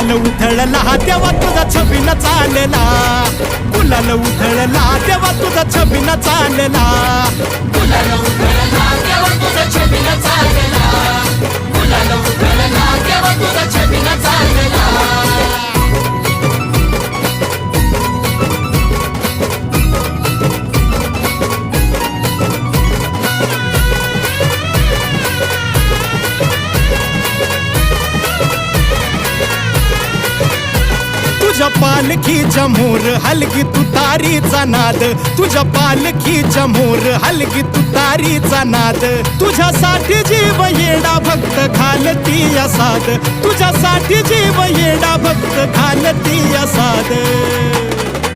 गुलाल उधळला तेव्हा तुझा छबिना चालला, गुलाल उधळला तेव्हा तुझा छबिना चालला, गुलाल उधळला तेव्हा तुझा छबिना चालला, गुलाल उधळला तेव्हा तुझा छबिना चालला. तुझ्या पालखीच्या मोर हलगी तुतारीचा नाद, तुझ्या पालखीच्या मोर हलगी तुतारीचा नाद, तुझ्यासाठी जीव येडा भक्त घालती साद, तुझ्यासाठी जीव येडा भक्त घालती साद.